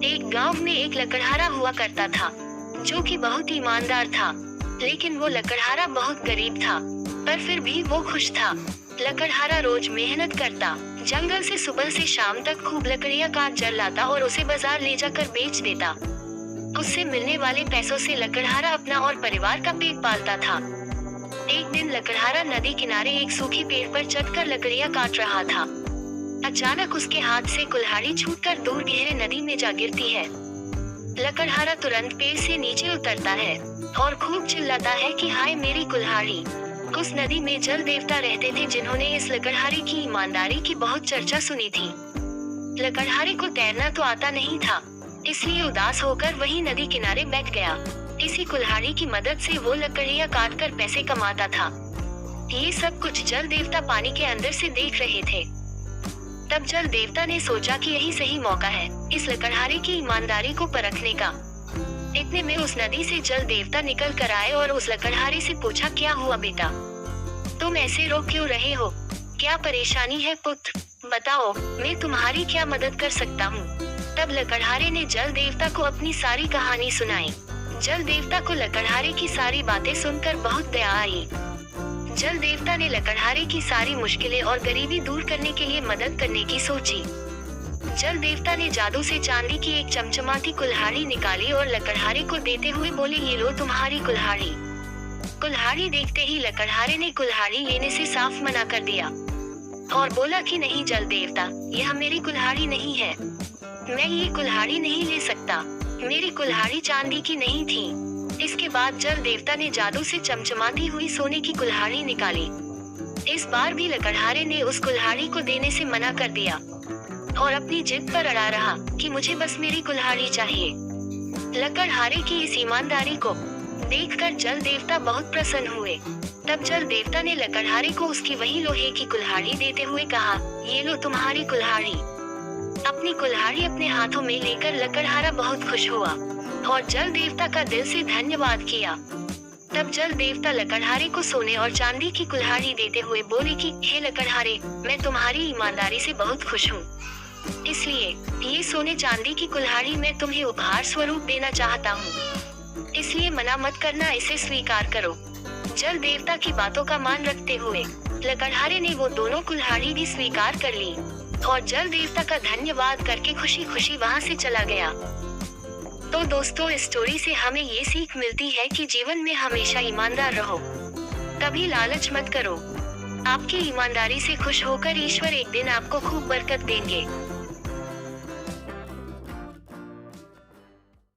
एक गांव में एक लकड़हारा हुआ करता था, जो कि बहुत ईमानदार था। लेकिन वो लकड़हारा बहुत गरीब था, पर फिर भी वो खुश था। लकड़हारा रोज मेहनत करता, जंगल से सुबह से शाम तक खूब लकड़ियां काट जल लाता और उसे बाजार ले जाकर बेच देता। उससे मिलने वाले पैसों से लकड़हारा अपना और परिवार का पेट पालता था। एक दिन लकड़हारा नदी किनारे एक सूखी पेड़ पर चढ़कर लकड़ियां काट रहा था। अचानक उसके हाथ से कुल्हाड़ी छूटकर दूर गहरे नदी में जा गिरती है। लकड़हारा तुरंत पेड़ से नीचे उतरता है और खूब चिल्लाता है कि हाय मेरी कुल्हाड़ी। उस नदी में जल देवता रहते थे, जिन्होंने इस लकड़हारे की ईमानदारी की बहुत चर्चा सुनी थी। लकड़हारे को तैरना तो आता नहीं था, इसलिए उदास होकर वही नदी किनारे बैठ गया। इसी कुल्हाड़ी की मदद से वो लकड़ियां काट कर पैसे कमाता था। ये सब कुछ जल देवता पानी के अंदर से देख रहे थे। तब जल देवता ने सोचा कि यही सही मौका है इस लकड़हारे की ईमानदारी को परखने का। इतने में उस नदी से जल देवता निकल कर आए और उस लकड़हारे से पूछा, क्या हुआ बेटा, तुम ऐसे रो क्यों रहे हो? क्या परेशानी है पुत्र? बताओ, मैं तुम्हारी क्या मदद कर सकता हूँ? तब लकड़हारे ने जल देवता को अपनी सारी कहानी सुनाई। जल देवता को लकड़हारे की सारी बातें सुनकर बहुत दया आई। जल देवता ने लकड़हारे की सारी मुश्किलें और गरीबी दूर करने के लिए मदद करने की सोची। जल देवता ने जादू से चांदी की एक चमचमाती कुल्हाड़ी निकाली और लकड़हारे को देते हुए बोले, ये लो तुम्हारी कुल्हाड़ी। कुल्हाड़ी देखते ही लकड़हारे ने कुल्हाड़ी लेने से साफ मना कर दिया और बोला कि नहीं जल देवता, यह मेरी कुल्हाड़ी नहीं है, मैं ये कुल्हाड़ी नहीं ले सकता, मेरी कुल्हाड़ी चांदी की नहीं थी। इसके बाद जल देवता ने जादू से चमचमाती हुई सोने की कुल्हाड़ी निकाली। इस बार भी लकड़हारे ने उस कुल्हाड़ी को देने से मना कर दिया और अपनी जिद पर अड़ा रहा कि मुझे बस मेरी कुल्हाड़ी चाहिए। लकड़हारे की इस ईमानदारी को देखकर जल देवता बहुत प्रसन्न हुए। तब जल देवता ने लकड़हारे को उसकी वही लोहे की कुल्हाड़ी देते हुए कहा, ये लो तुम्हारी कुल्हाड़ी। अपनी कुल्हाड़ी अपने हाथों में लेकर लकड़हारा बहुत खुश हुआ और जल देवता का दिल से धन्यवाद किया। तब जल देवता लकड़हारे को सोने और चांदी की कुल्हाड़ी देते हुए बोले कि हे लकड़हारे, मैं तुम्हारी ईमानदारी से बहुत खुश हूँ, इसलिए ये सोने चांदी की कुल्हाड़ी मैं तुम्हें उपहार स्वरूप देना चाहता हूँ, इसलिए मना मत करना, इसे स्वीकार करो। जल देवता की बातों का मान रखते हुए लकड़हारे ने वो दोनों कुल्हाड़ी भी स्वीकार कर ली और जल देवता का धन्यवाद करके खुशी खुशी वहाँ से चला गया। तो दोस्तों, इस स्टोरी से हमें ये सीख मिलती है कि जीवन में हमेशा ईमानदार रहो, कभी लालच मत करो। आपकी ईमानदारी से खुश होकर ईश्वर एक दिन आपको खूब बरकत देंगे।